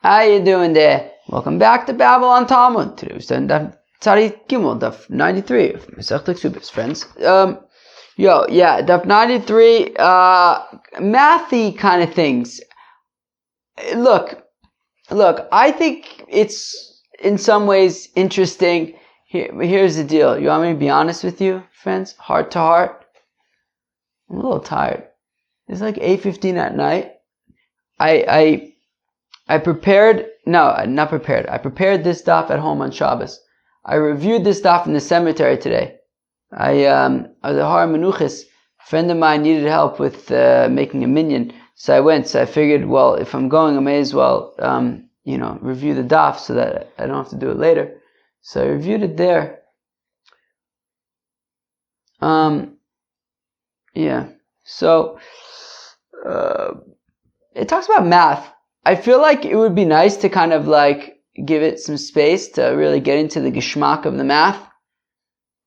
How you doing there? Welcome back to Babylon Talmud. Today we're studying Daf Tzadi Gimel, Daf 93 of Masechta Ksubis, friends. Daf 93, mathy kind of things. Look, I think it's in some ways interesting. Here's the deal. You want me to be honest with you, friends? Heart to heart? I'm a little tired. It's like 8:15 at night. I prepared this daf at home on Shabbos. I reviewed this daf in the cemetery today. I was at Har Menuchis. A friend of mine needed help with making a minyan. So I went. So I figured, well, if I'm going, I may as well, review the daf so that I don't have to do it later. So I reviewed it there. So, it talks about math. I feel like it would be nice to kind of like give it some space to really get into the geschmack of the math.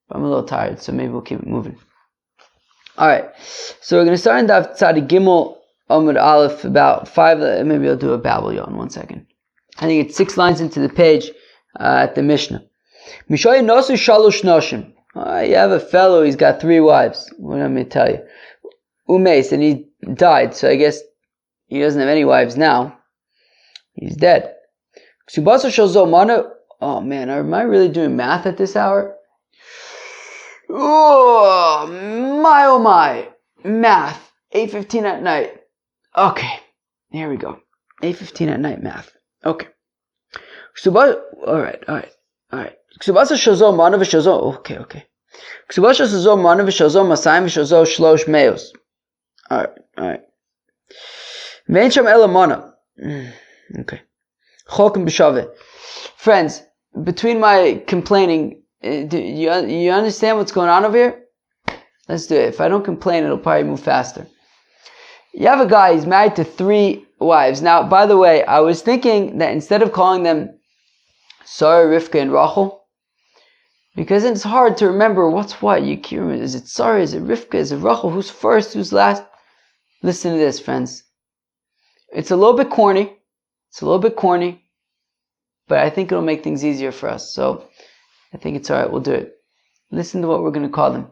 But I'm a little tired, so maybe we'll keep it moving. Alright, so we're going to start in Daf Tzadi Gimel Amud Aleph, about 5, maybe I'll do a babble in 1 second. I think it's 6 lines into the page at the Mishnah. Mishoy Nosu Shalosh Noshim. You have a fellow, he's got 3 wives. What am I to tell you? Umeis, and he died, so I guess he doesn't have any wives now. He's dead. Oh man, am I really doing math at this hour? Oh my. Math. 8:15 at night. Okay. Here we go. 8:15 at night math. Okay. Alright. Okay. Alright. Okay. Friends, between my complaining, do you understand what's going on over here? Let's do it. If I don't complain, it'll probably move faster. You have a guy, he's married to 3 wives. Now, by the way, I was thinking that instead of calling them Sarah, Rivka, and Rachel, because it's hard to remember what's what. You can't remember. Is it Sarah? Is it Rivka? Is it Rachel? Who's first? Who's last? Listen to this, friends. It's a little bit corny, but I think it'll make things easier for us. So I think it's alright, we'll do it. Listen to what we're going to call them.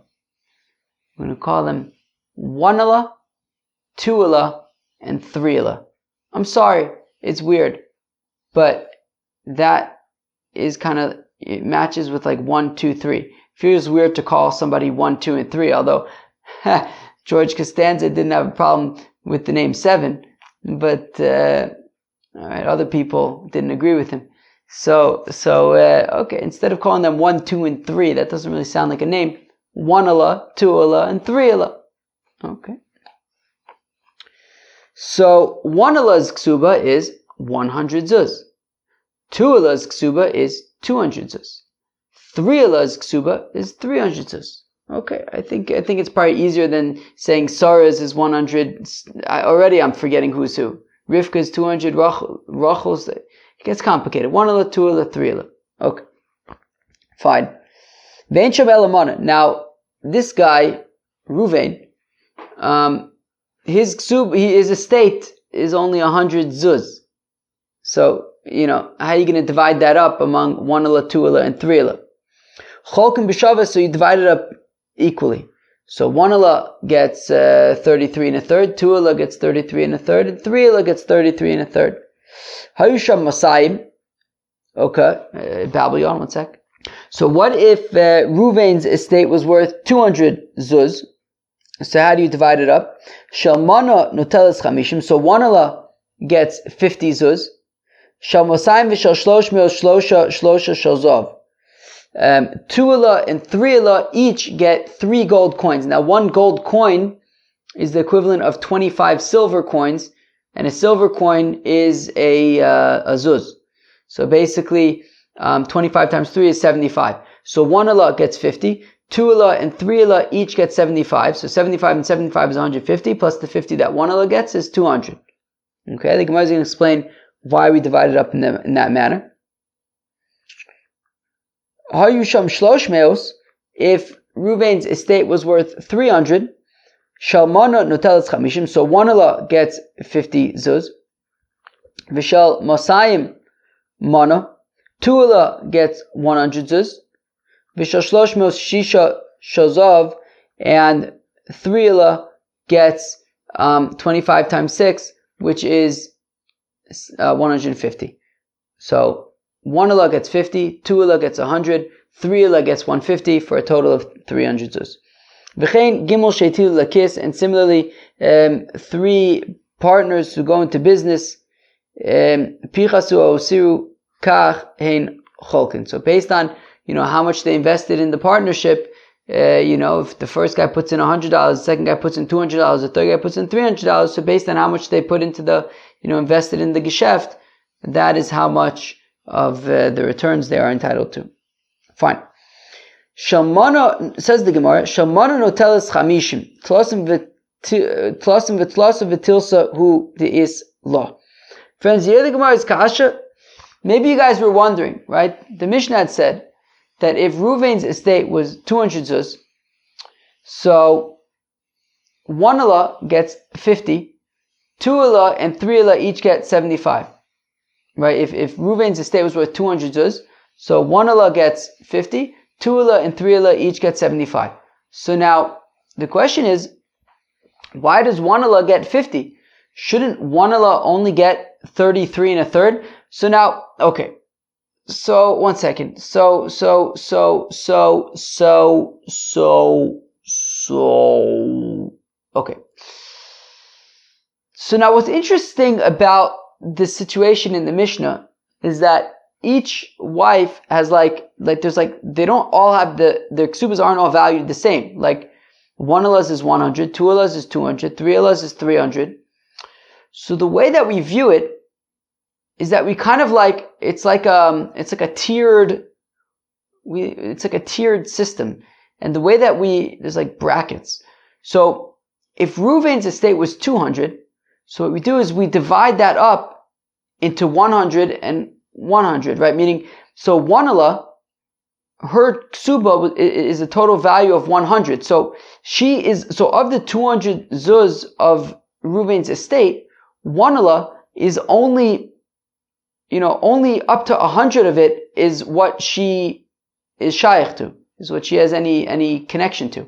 We're going to call them 1-ala, 2-ala, and 3-ala. I'm sorry, it's weird, but that is kind of, it matches with like 1, 2, 3. It feels weird to call somebody 1, 2, and 3, although George Costanza didn't have a problem with the name 7, but other people didn't agree with him. So okay, instead of calling them 1, 2, and 3, that doesn't really sound like a name. 1-ala, 2-ala, and 3-ala. Okay. So 1-ala's ksuba is 100 zuz. 2-ala's ksuba is 200 zuz. 3-ala's ksuba is 300 zuz. Okay, I think it's probably easier than saying Sarah's is 100. Already I'm forgetting who's who. Rivka's 200, Rachel's, it gets complicated. 1-ala, 2-ala, 3-ala. Okay. Fine. Vein Shav Elamana. Now, this guy, Ruvain, his estate is only 100 zuz. So, how are you going to divide that up among 1-ala, 2-ala, and 3-ala? Cholkim b'shava, so you divide it up equally. So 1-ala gets 33 and a third, 2-ala gets 33 and a third, and 3-ala gets 33 and a third. Hayusham Masayim. Okay, babble on 1 sec. So what if Ruvain's estate was worth 200 zuz? So how do you divide it up? Shalmana noteles chamishim. So 1-ala gets 50 zuz. Shal Masayim v'shal shlosh mil shlosha shal zov. 2-ala and 3-ala each get 3 gold coins. Now 1 gold coin is the equivalent of 25 silver coins, and a silver coin is a zuz. So basically, 25 times 3 is 75. So 1-ala gets 50, 2-ala and 3-ala each get 75. So 75 and 75 is 150, plus the 50 that 1-ala gets is 200. Okay, the Gemara is going to explain why we divide it up in that manner. Hayusham shlosh meos, if Ruvain's estate was worth 300, Shalmana noteles chamishim, so 1-ala gets 50 zuz. Vishal Mosayim Mana, 2 ela gets 100 zuz. Vishal Shloshmos Shisha Shozav, and 3 ela gets 25 times 6, which is 150. So 1 ela gets 50, 2 ela gets 100, 3 ela gets 150 for a total of 300 zuz. V'chein gimel sheitil lakis, and similarly, 3 partners who go into business, pichasu osiru kach hein cholkin. So based on, how much they invested in the partnership, if the first guy puts in $100, the second guy puts in $200, the third guy puts in $300, so based on how much they put into the, invested in the geschäft, that is how much of the returns they are entitled to. Fine. Shalmana, says the Gemara, Shalmana notelis chamishim, tlosim v'tilsa hu de'is law. Friends, here the Gemara is kasha. Maybe you guys were wondering, right? The Mishnah had said that if Reuven's estate was 200 zuz, so 1 ela gets 50, 2 ela and 3 ela each get 75. Right? If Reuven's estate was worth 200 zuz, so 1 ela gets 50, 2 ela and 3 ela each get 75. So now, the question is, why does 1 ela get 50? Shouldn't 1 ela only get 33 and a third? So now, okay. So, one second. Okay. So now what's interesting about this situation in the Mishnah is that each wife has they don't all have their ksubas aren't all valued the same. Like 1 elas is 100, 2 elas is 200, 3 elas is 300. So the way that we view it is that we kind of it's like a tiered system. And the way that there's like brackets. So if Reuven's estate was 200, so what we do is we divide that up into 100 and 100, right? Meaning, so 1 ela, her ksuba is a total value of 100. So of the 200 zuz of Reuven's estate, 1 ela is only up to 100 of it is what she is shaykh to, is what she has any connection to.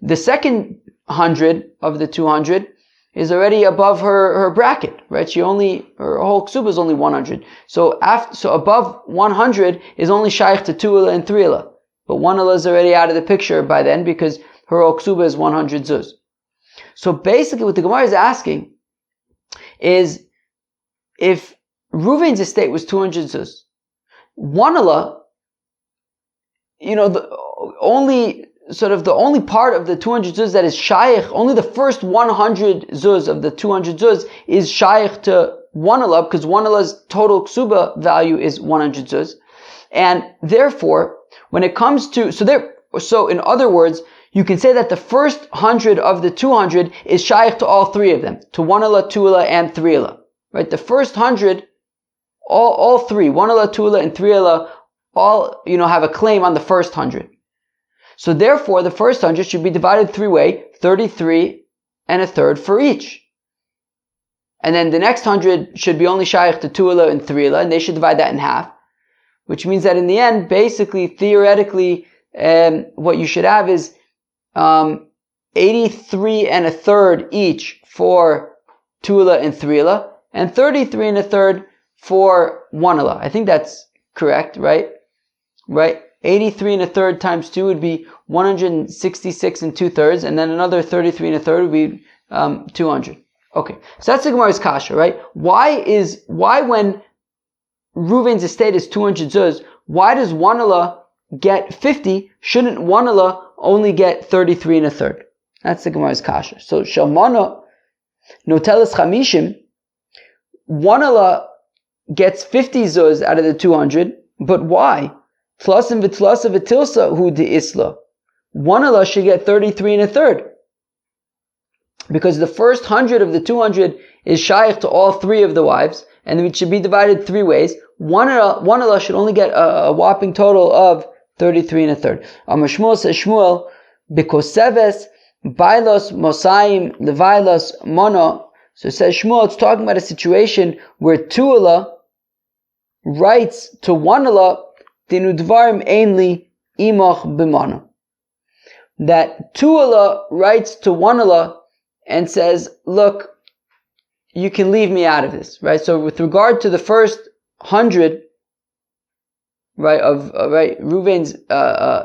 The second 100 of the 200 is already above her bracket, right? Her whole ksuba is only 100. So above 100 is only shaykh to 2 ela and 3 ela. But 1 ela is already out of the picture by then because her whole ksuba is 100 zuz. So basically what the Gemara is asking is, if Reuven's estate was 200 zuz, 1 ela, the only part of the 200 zuz that is shaykh, only the first 100 zuz of the 200 zuz is shaykh to 1 ela, because 1 ela's total ksuba value is 100 zuz. And therefore, when it comes to, so in other words, you can say that the first 100 of the 200 is shaykh to all 3 of them, to 1 ela, 2 ela, and 3 ela. Right? The first 100, all 3, 1 ela, 2 ela, and 3 ela, all, have a claim on the first 100. So therefore, the first 100 should be divided 3 ways, 33 and a third for each. And then the next 100 should be only shaykh to 2 ela and 3 ela, and they should divide that in half. Which means that in the end, basically, theoretically, what you should have is 83 and a third each for 2 ela and 3 ela, and 33 and a third for 1 ela. I think that's correct, right? Right? 83 and a third times 2 would be 166 and 2/3, and then another 33 and a third would be 200. Okay, so that's the Gemara's kasha, right? Why when Reuven's estate is 200 zuz, why does 1 ela get 50? Shouldn't 1 ela only get 33 and a third? That's the Gemara's kasha. So Shalmana notelis chamishim, 1 ela gets 50 zuz out of the 200, but why? Tlasim v'tlasa v'tilsa hu de'isla. 1 ela should get 33 and a third. Because the first 100 of the 200 is shaykh to all 3 of the wives, and it should be divided 3 ways. 1 ela should only get a whopping total of 33 and a third. Amar Shmuel says, Shmuel, Bikoseves, Bailos, Mosayim, Levailos, Mono. So it says Shmuel, it's talking about a situation where 2 Ula writes to 1 Ula, Dinu Dvarim Ainli Imach B'mana. That 2 Ula writes to 1 Ula and says, look, you can leave me out of this, right? So with regard to the first 100, right, Reuven's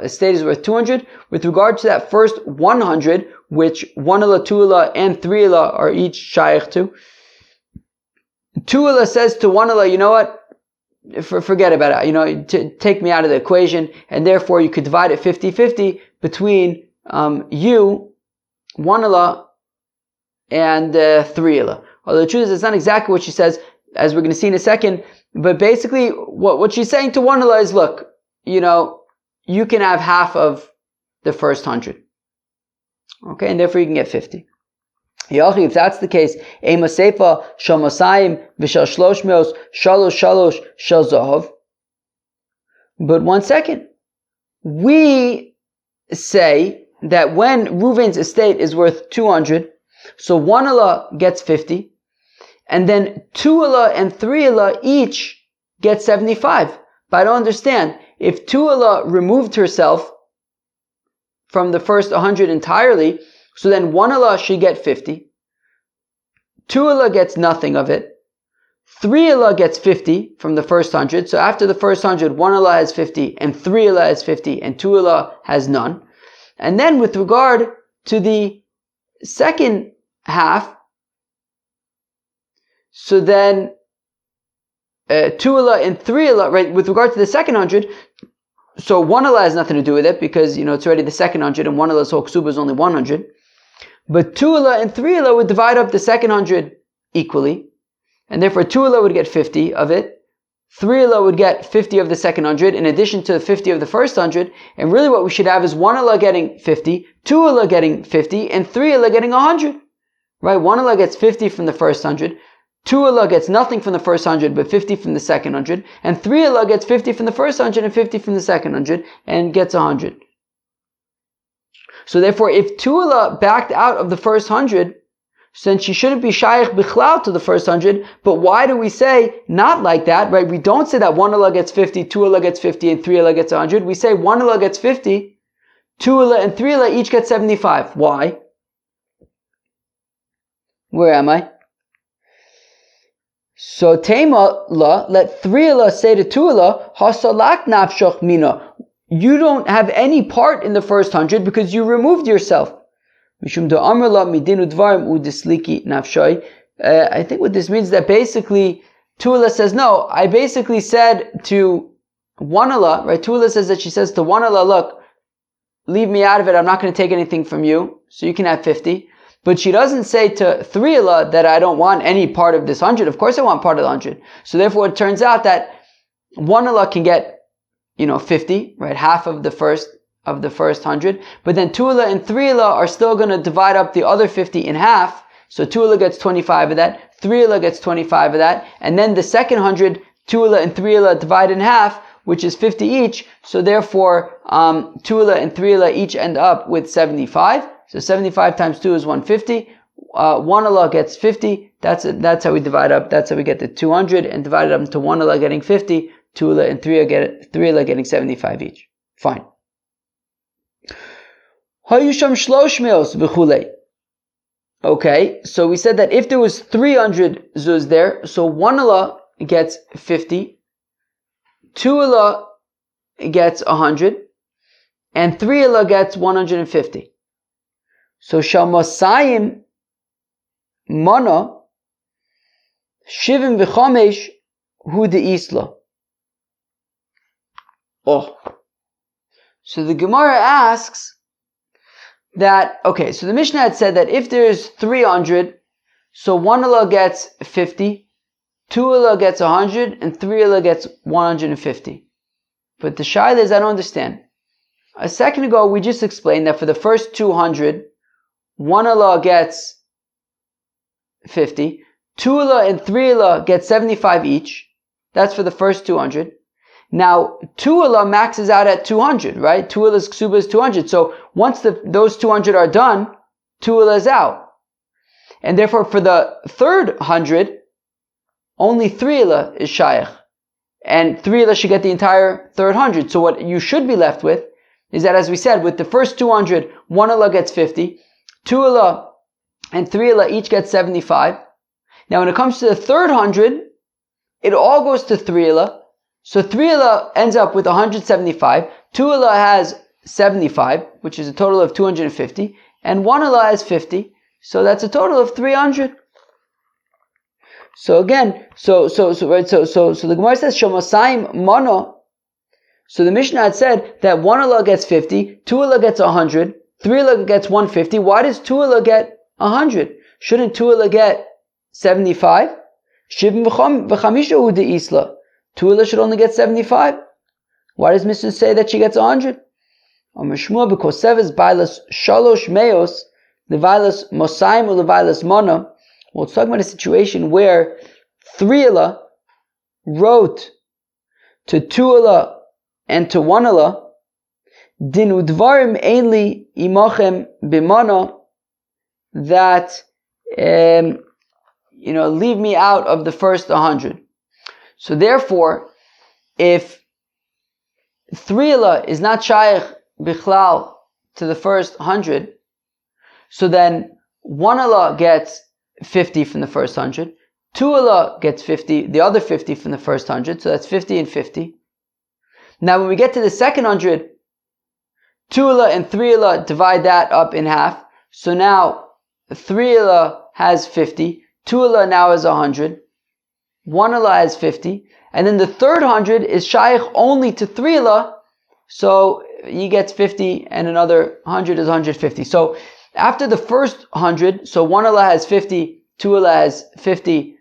estate is worth 200. With regard to that first 100, which 1 Ela, 2 Ela, and 3 Ela are each shaykh to, 2 Ela says to 1 Ela, you know what? Forget about it. Take me out of the equation, and therefore you could divide it 50-50 between you, 1 Ela, and 3 Ela. Although the truth is, it's not exactly what she says, as we're going to see in a second. But basically, what she's saying to 1 Ela is, look, you can have half of the first 100. Okay, and therefore you can get 50. If that's the case, Ema Seifa, Shal Masayim, Vishal Shlosh Meos, Shalosh Shalosh, Shal Zahav. But one second. We say that when Reuven's estate is worth 200, so 1 Ela gets 50, and then 2 Ela and 3 Ela each get 75. But I don't understand. If 2 Ela removed herself from the first 100 entirely, so then 1 Ela should get 50. 2 Ela gets nothing of it. 3 Ela gets 50 from the first 100. So after the first 100, 1 Ela has 50, and 3 Ela has 50, and 2 Ela has none. And then with regard to the second half, so then 2 Ela and 3 Ela, right, with regard to the second 100, so 1 Ela has nothing to do with it because, it's already the second 100, and 1 Ela's whole Ksubis is only 100. But 2 Ela and 3 Ela would divide up the second 100 equally, and therefore 2 Ela would get 50 of it, 3 Ela would get 50 of the second 100 in addition to 50 of the first 100, and really what we should have is 1 Ela getting 50, 2 Ela getting 50, and 3 Ela getting 100. Right? 1 Ela gets 50 from the first 100, 2 Ela gets nothing from the first 100 but 50 from the second 100, and 3 Ela gets 50 from the first 100 and 50 from the second 100 and gets 100. So therefore, if 2 Ela backed out of the first 100, then she shouldn't be shaykh bichlal to the first 100. But why do we say not like that, right? We don't say that 1 Ela gets 50, 2 Ela gets 50, and 3 Ela gets 100. We say 1 Ela gets 50, 2 Ela and 3 Ela each get 75. Why? Where am I? So Tema la, let 3 Ela say to 2 Ela, hasalak nafshach mina. You don't have any part in the first 100 because you removed yourself. I think what this means is that basically 2 Ela says, no, I basically said to 1 Ela, right? 2 Ela says that she says to 1 Ela, look, leave me out of it, I'm not going to take anything from you, so you can have 50. But she doesn't say to 3 Ela that I don't want any part of this 100. Of course I want part of the 100. So therefore it turns out that 1 Ela can get 50, right? Half of the first 100. But then 2 Ela and 3 Ela are still going to divide up the other 50 in half. So 2 Ela gets 25 of that, 3 Ela gets 25 of that, and then the second 100, 2 Ela and 3 Ela divide in half, which is 50 each. So therefore, 2 Ela and 3 Ela each end up with 75. So 75 times 2 is 150. 1 Ela gets 50. That's how we divide up. That's how we get the 200 and divide it up into 1 Ela getting 50. 2 Ela and 3 Ela getting 75 each. Fine. Okay, so we said that if there was 300 zuz there, so 1 Ela gets 50, 2 Ela gets 100, and 3 Ela gets 150. So Shalmasayim Mana Shivim V'chamesh Hu De'isla. Oh. So the Gemara asks that, okay, so the Mishnah had said that if there's 300, so 1 Ela gets 50, 2 Ela gets 100, and 3 Ela gets 150. But the Shaila is, I don't understand. A second ago, we just explained that for the first 200, 1 Ela gets 50, 2 Ela and 3 Ela get 75 each. That's for the first 200. Now, 2 Ela maxes out at 200, right? 2 Ela's Ksubis is 200. So once those 200 are done, 2 Ela is out. And therefore, for the third 100, only 3 ela is shaykh. And 3 ela should get the entire third 100. So what you should be left with is that, as we said, with the first 200, 1 ela gets 50, 2 ela and 3 ela each get 75. Now when it comes to the third 100, it all goes to 3 ela. So 3 ela ends up with 175, 2 ela has 75, which is a total of 250, and 1 ela has 50, so that's a total of 300. So again, so the Gemara says Shomasayim Mono. So the Mishnah had said that 1 ela gets 50, 2 ela gets 100, 3 ela gets 150. Why does 2 ela get 100? Shouldn't 2 ela get 75? Shivim v'chamisha hu de'isla. 2 ela should only get 75. Why does Mishnah say that she gets 100? Amashmua b'koseves bailas shalosh meos levailas mosayim u levailas mona. Well, it's talking about a situation where 3 ela wrote to 2 ela and to 1 ela, din udvarim einli imochem b'mona, that leave me out of the first 100. So therefore, if 3 ela is not shaykh bichlal to the first 100, so then 1 ela gets 50 from the first 100, 2 ela gets 50, the other 50 from the first 100, so that's 50 and 50. Now when we get to the second 100, 2 ela and 3 ela divide that up in half, so now 3 ela has 50, 2 ela now has 100, 1 ela has 50, and then the third 100 is shaykh only to 3 ela, so he gets 50 and another 100 is 150. So after the first 100, so 1 ela has 50, 2 ela has 50,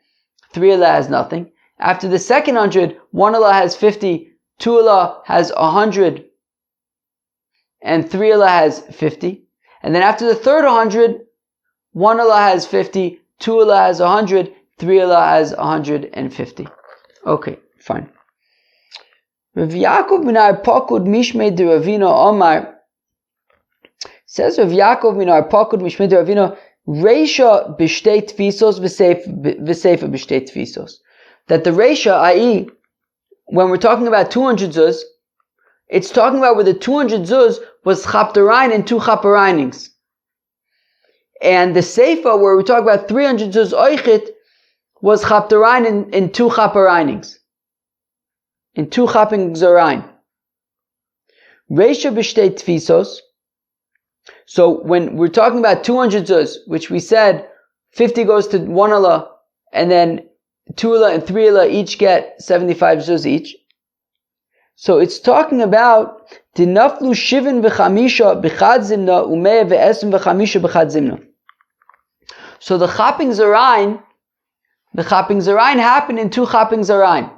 3 ela has nothing. After the second 100, 1 ela has 50, 2 ela has 100, and 3 ela has 50. And then after the third 100, 1 ela has 50, 2 ela has 100, 3 ela has 150. Okay, fine. Rav Yaakov Minar Pakud Mishmei de Ravina Omar says Rav Yaakov Minar Pakud Mishmei de Ravina Reisha b'shtei tfisos v'seifa b'shtei tfisos. That the Reisha, i.e., when we're talking about 200 zuz, it's talking about where the 200 zuz was chapterain and 2 chapereinings. And the Seifa, where we talk about 300 zuz oichit, was chapterain in 2 chapereinings. In 2 chaping zorain. Reisha b'shtei tfisos. So when we're talking about 200 zuz, which we said 50 goes to 1 ela, and then 2 ela and 3 ela each get 75 zuz each. So it's talking about Dinaflu shivin v'chamisha b'chad zimna u'mea v'esem v'chamisha b'chad zimna. So the chapping zarain happened in 2 chapping zarain.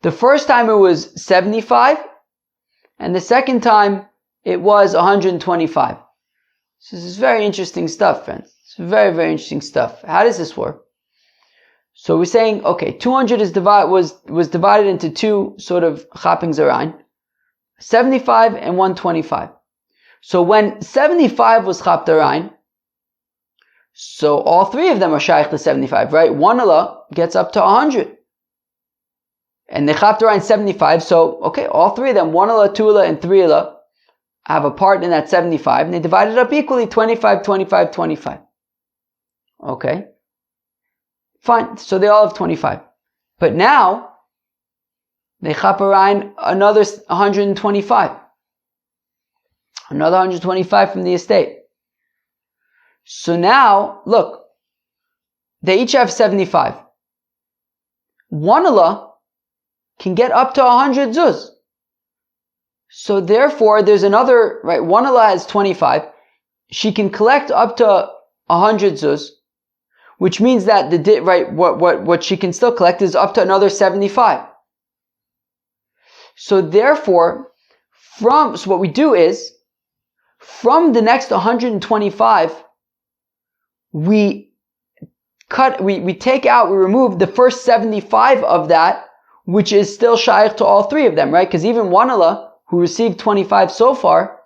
The first time it was 75, and the second time it was 125. So this is very interesting stuff, friends. It's very, very interesting stuff. How does this work? So we're saying, okay, 200 was divided into 2 sort of chapping zarain, 75 and 125. So when 75 was chapterain, so all 3 of them are shaykh to 75, right? 1 ela gets up to 100. And the chapterain 75, so okay, all 3 of them, 1 ela, 2 ela, and 3 ela, have a part in that 75, and they divide it up equally, 25, 25, 25. Okay? Fine, so they all have 25. But now, they chaperain another 125. Another 125 from the estate. So now, look, they each have 75. 1 ela can get up to 100 zuz. So therefore, there's another, right, 1 ela has 25. She can collect up to 100 zuz, which means that what she can still collect is up to another 75. So therefore, so what we do is, from the next 125, we remove the first 75 of that, which is still shaykh to all 3 of them, right? Because even 1 ela, who received 25 so far,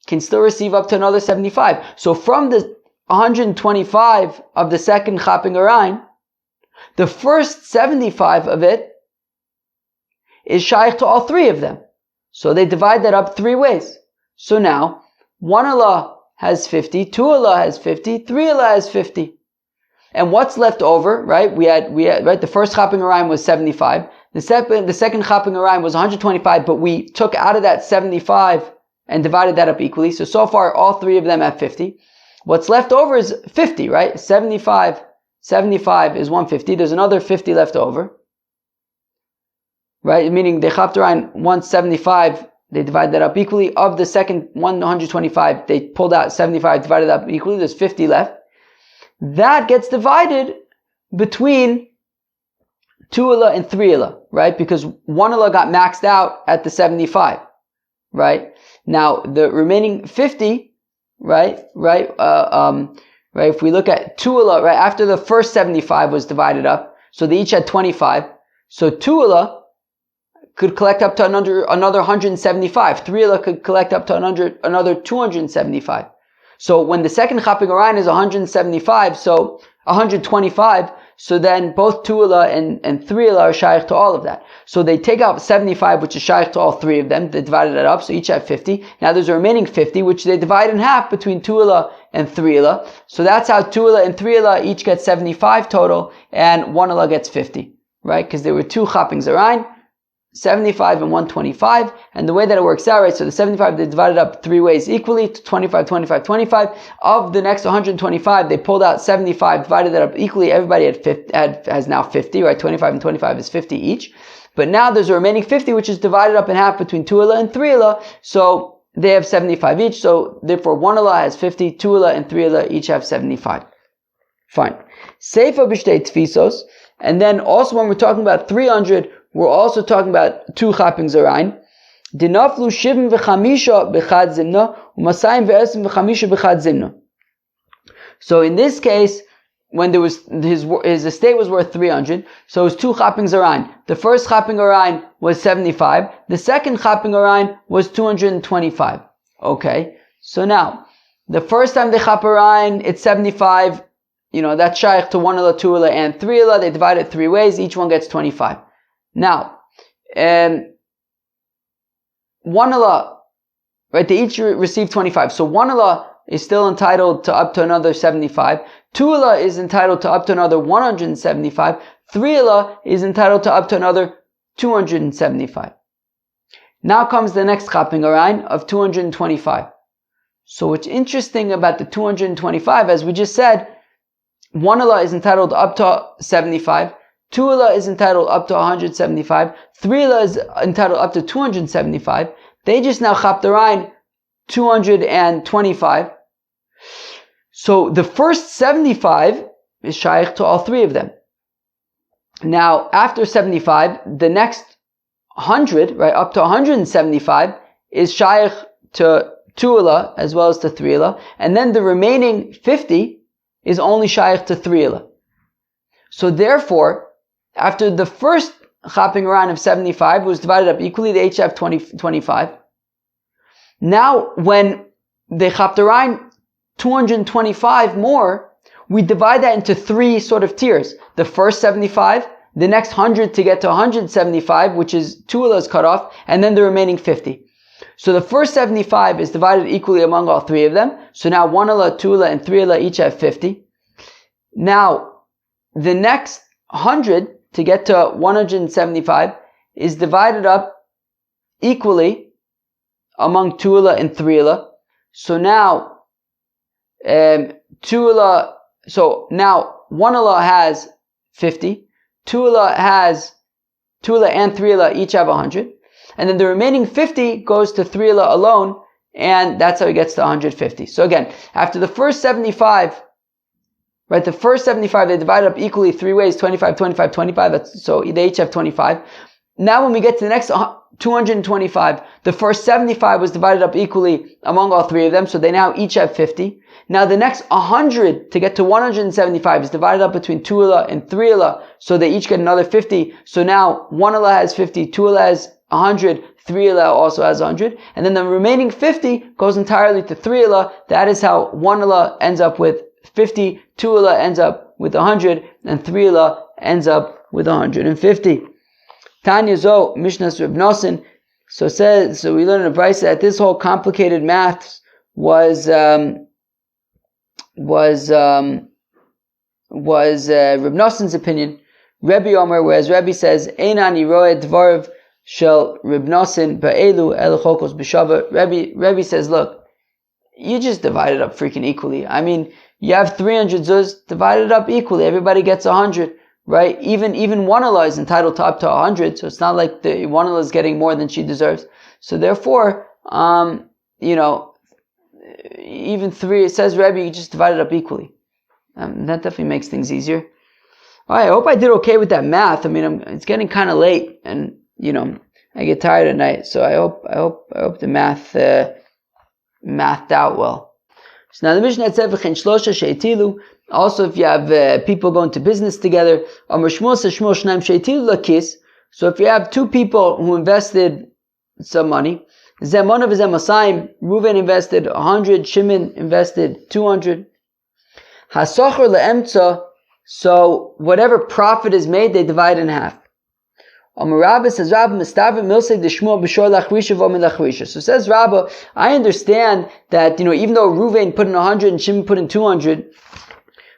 can still receive up to another 75. So from the 125 of the second Chaping Arayin, the first 75 of it is shaykh to all three of them. So they divide that up three ways. So now, one Allah has 50, two Allah has 50, three Allah has 50. And what's left over, right? We had, right? The first Chaping Arayin was 75. The second Chaping Arayin was 125, but we took out of that 75 and divided that up equally. So far, all three of them have 50. What's left over is 50, right? 75 is 150. There's another 50 left over. Right? Meaning the Chapter Arayin 175, they divide that up equally. Of the second 125, they pulled out 75, divided up equally. There's 50 left. That gets divided between 2 Allah and 3 Allah, right? Because 1 Allah got maxed out at the 75, right? Now, the remaining 50, right, if we look at 2 Allah, right, after the first 75 was divided up, so they each had 25, so 2 Allah could collect up to another 175. 3 Allah could collect up to another 275. So when the second Chaping Arayin is 175, so 125, so then both 2 Allah and 3 Allah are shaykh to all of that. So they take out 75, which is shaykh to all three of them. They divided it up, so each have 50. Now there's a remaining 50, which they divide in half between 2 Allah and 3 Allah. So that's how 2 Allah and 3 Allah each get 75 total, and 1 Allah gets 50, right? Because there were two Chapings Arayin, 75 and 125, and the way that it works out, right, so the 75 they divided up three ways equally, 25, 25, 25. Of the next 125, they pulled out 75, divided that up equally. Everybody has now 50, right? 25 and 25 is 50 each. But now there's a remaining 50, which is divided up in half between 2 Allah and 3 Allah, so they have 75 each, so therefore 1 Allah has 50, 2 Allah and 3 Allah each have 75. Fine. Seifa b'shtei tfisos, and then also when we're talking about 300, we're also talking about two Chaping Arayin. Dinaflu shivim v'chamisha b'chad zimna, u'masayim v'esim v'chamisha b'chad zimna. So in this case, when there was his estate was worth 300, so it was two Chaping Arayin. The first Chaping Arayin was 75. The second Chaping Arayin was 225. Okay, so now the first time the Chaping Arayin it's 75. That's shaykh to 1 Allah, 2 Allah, and 3 Allah. They divide it three ways. Each one gets 25. Now, 1 Allah, right, they each receive 25. So 1 Allah is still entitled to up to another 75. 2 Allah is entitled to up to another 175. 3 Allah is entitled to up to another 275. Now comes the next Chaping Arayin of 225. So what's interesting about the 225, as we just said, 1 Allah is entitled up to 75. 2 Allah is entitled up to 175. 3 Allah is entitled up to 275. They just now Chapter Arayin 225. So the first 75 is shaykh to all three of them. Now after 75, the next 100, right, up to 175 is shaykh to 2 Allah as well as to 3 Allah. And then the remaining 50 is only shaykh to 3 Allah. So therefore, after the first Chaping Arayin of 75 was divided up equally, they each have 25. Now, when they Chapter Arayin 225 more, we divide that into three sort of tiers. The first 75, the next 100 to get to 175, which is 2 Allah's cut off, and then the remaining 50. So the first 75 is divided equally among all three of them. So now 1 Allah, 2 Allah, and 3 Allah each have 50. Now, the next 100 to get to 175 is divided up equally among 2 Allah and 3 Allah. So now 2 Allah, so now 1 Allah has 50, 2 Allah and 3 Allah each have 100, and then the remaining 50 goes to 3 Allah alone, and that's how he gets to 150. So again, after the first 75, right, the first 75 they divide up equally three ways, 25, 25, 25, so they each have 25. Now when we get to the next 225, the first 75 was divided up equally among all three of them, so they now each have 50. Now the next 100 to get to 175 is divided up between 2 Allah and 3 Allah, so they each get another 50. So now 1 Allah has 50, 2 Allah has 100, 3 Allah also has 100, and then the remaining 50 goes entirely to 3 Allah. That is how 1 Allah ends up with 50, 2 elah ends up with 100, and 3 elah ends up with 150. Tanya Zo, Mishnah Reb Nosson. So we learn in the Brisa that this whole complicated math was Reb Nosson's opinion. Rebbe Omer, whereas Rebbe says, Einani roeh dvarav shel Reb Nosson ba'elu el chokos b'shava. Rebbe says, look, you just divide it up freaking equally. I mean, you have 300 zuz, divide it up equally. Everybody gets 100, right? Even one elah is entitled to up to 100, so it's not like the one elah is getting more than she deserves. So therefore, even 3, it says Rebbe, you just divide it up equally. That definitely makes things easier. All right, I hope I did okay with that math. I mean, it's getting kind of late, and I get tired at night. So I hope the math mathed out well. So now the Mishnah said v'chein shlosha she'etilu. Also, if you have people going to business together, Amar Shmuel says Shmuel shnaim she'etilu lakis. So if you have 2 people who invested some money, Zemona v'zem Masayim, Reuven invested 100, Shimon invested 200. Hasocher le'emtza. So whatever profit is made, they divide in half. Rabba says, Rabba, so says Rabba, I understand that, even though Reuven put in 100 and Shimon put in 200,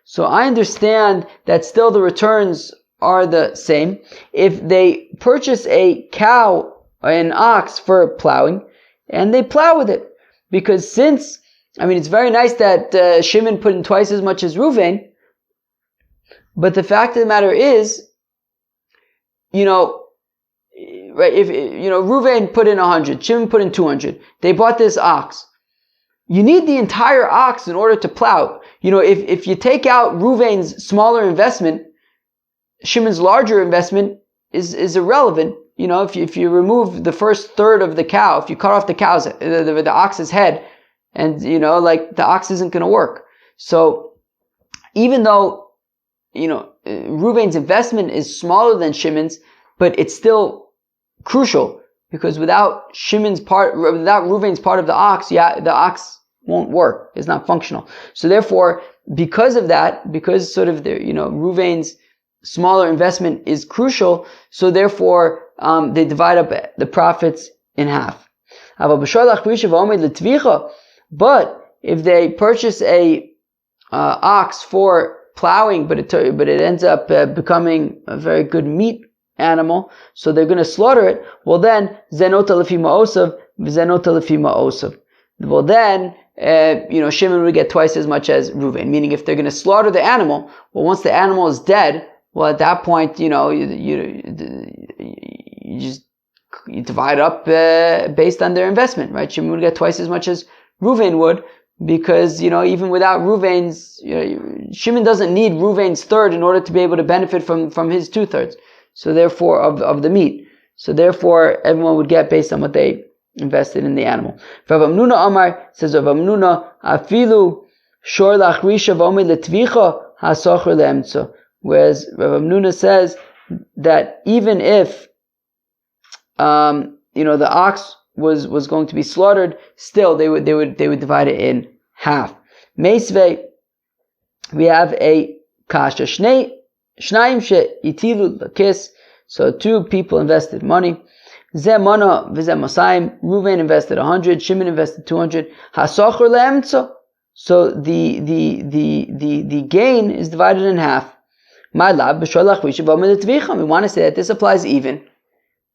so I understand that still the returns are the same. If they purchase a cow or an ox for plowing, and they plow with it, because it's very nice that Shimon put in twice as much as Reuven, but the fact of the matter is, right, if Reuven put in 100, Shimon put in 200, they bought this ox. You need the entire ox in order to plow. If you take out Reuven's smaller investment, Shimon's larger investment is irrelevant. If you remove the first third of the cow, if you cut off the ox's head, and the ox isn't going to work. So even though Reuven's investment is smaller than Shimon's, but it's still crucial, because without Reuven's part of the ox, the ox won't work. It's not functional. So therefore, because of that, because sort of Reuven's smaller investment is crucial, so therefore they divide up the profits in half. But if they purchase a ox for plowing, but it ends up becoming a very good meat animal, so they're going to slaughter it. Well then, zenota lefi ma'osav, zenota lefi ma'osav. Well then, Shimon would get twice as much as Reuven. Meaning, if they're going to slaughter the animal, well, once the animal is dead, well, at that point, you divide up based on their investment, right? Shimon would get twice as much as Reuven would, because even without Reuven's, Shimon doesn't need Reuven's third in order to be able to benefit from his 2/3. So therefore, of the meat. So therefore, everyone would get based on what they invested in the animal. Rav Amnuna Amar says, Rav Amnuna afilu shor lachrisha v'omer letvicha hasocher leemtza. Whereas Rav Amnuna says that even if the ox was going to be slaughtered, still they would divide it in half. Meisvei, we have a kasha shnayim she'itilu lakis. So 2 people invested money. Zemana v'zem Masayim. Reuven invested 100. Shimon invested 200. Hasocher leemtza. So the gain is divided in half. My lab b'sholach v'shavam l'tvicha. We want to say that this applies even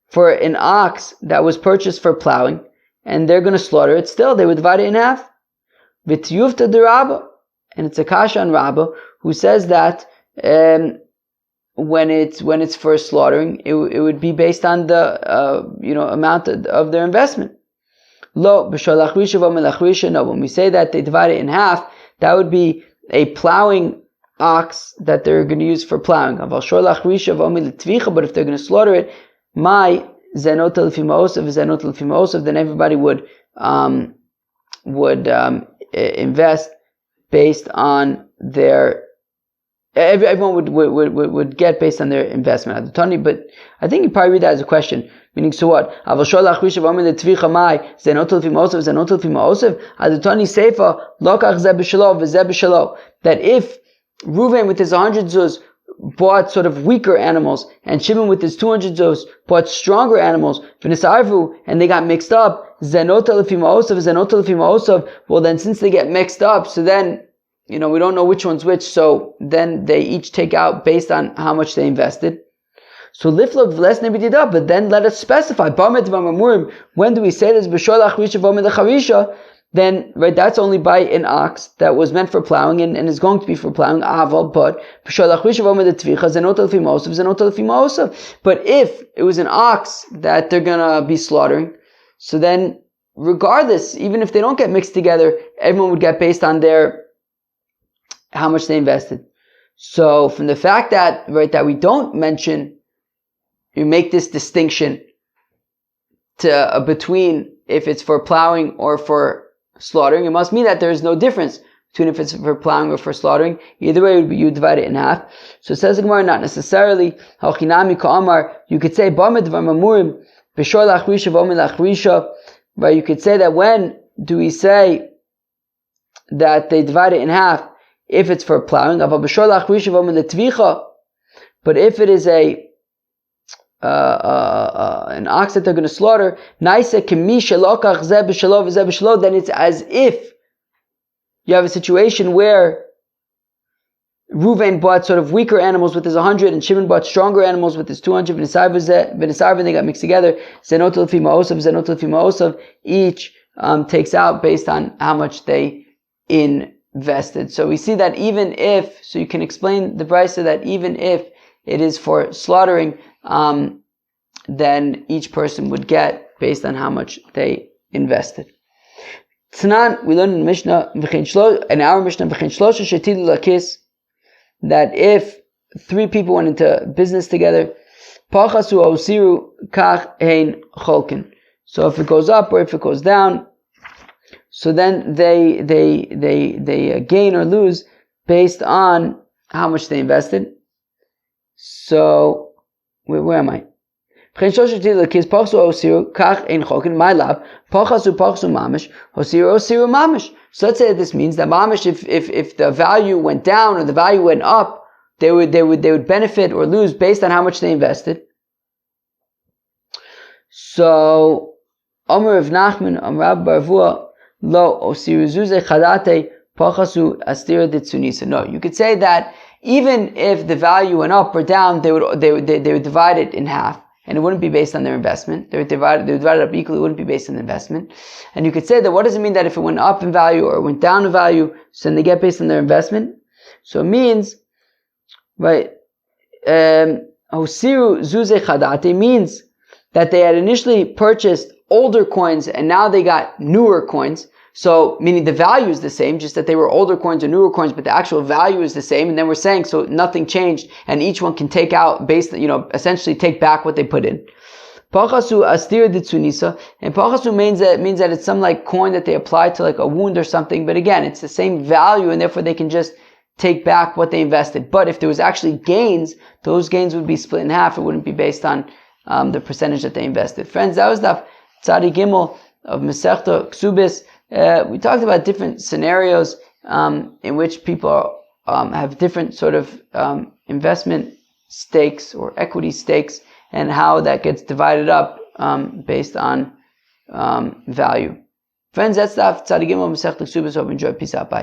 for an ox that was purchased for plowing, and they're going to slaughter it. Still, they would divide it in half. V'tiyufta de Rabba, and it's a kasha on Rabba, who says that when it's for slaughtering, it would be based on the amount of their investment. Lo b'sholach v'shavam l'chrisha. No, when we say that they divide it in half, that would be a plowing ox that they're going to use for plowing. But if they're going to slaughter it, my zenot lefi ma'osav, zenot lefi ma'osav, then everybody would invest based on their Everyone would get based on their investment. But I think you probably read that as a question. Meaning, so what? That if Reuven with his 100 zuz bought sort of weaker animals, and Shimon with his 200 zuz bought stronger animals, and they got mixed up, well then since they get mixed up, so then we don't know which one's which, so then they each take out based on how much they invested. So liflov less nebidida, but then let us specify. When do we say this? Then, right, that's only by an ox that was meant for plowing and is going to be for plowing. But if it was an ox that they're gonna be slaughtering, so then regardless, even if they don't get mixed together, everyone would get based on how much they invested. So from the fact that we don't mention, you make this distinction between if it's for plowing or for slaughtering, it must mean that there is no difference between if it's for plowing or for slaughtering. Either way, you divide it in half. So it says the Gemara, not necessarily. You could say but you could say that when do we say that they divide it in half if it's for plowing? But if it is an ox that they're going to slaughter, then it's as if you have a situation where Reuven bought sort of weaker animals with his 100, and Shimon bought stronger animals with his 200, and they got mixed together. Each takes out based on how much they invested. So we see that so you can explain the brisa that even if it is for slaughtering, then each person would get based on how much they invested. Tanan, we learned in Mishnah, in our Mishnah, that if 3 people went into business together, so if it goes up or if it goes down, so then they gain or lose based on how much they invested. So where am I? So let's say that this means that mamish, if the value went down or the value went up, they would benefit or lose based on how much they invested. So Omer of Nachman, Rab Barvua, Lo Osiru Zuze Chadate Pachasu Astira Ditsunisa. No, you could say that even if the value went up or down, they would divide it in half, and it wouldn't be based on their investment. They would divide it up equally. It wouldn't be based on the investment. And you could say that what does it mean that if it went up in value or it went down in value, so then they get based on their investment? So it means, right, Hosiru Zuze Chadate means that they had initially purchased older coins and now they got newer coins. So, meaning the value is the same, just that they were older coins or newer coins, but the actual value is the same. And then we're saying, so nothing changed, and each one can take out, essentially take back what they put in. Pachasu astir ditsunisa, and pachasu means that it's some like coin that they apply to like a wound or something. But again, it's the same value, and therefore they can just take back what they invested. But if there was actually gains, those gains would be split in half. It wouldn't be based on the percentage that they invested. Friends, that was the Tzadi Gimel of Masechta Ksubis. We talked about different scenarios in which people have different sort of investment stakes or equity stakes, and how that gets divided up based on value. Friends, that's the Tzadi Gimel Masechta Ksubis. Hope you enjoy. Peace out. Bye.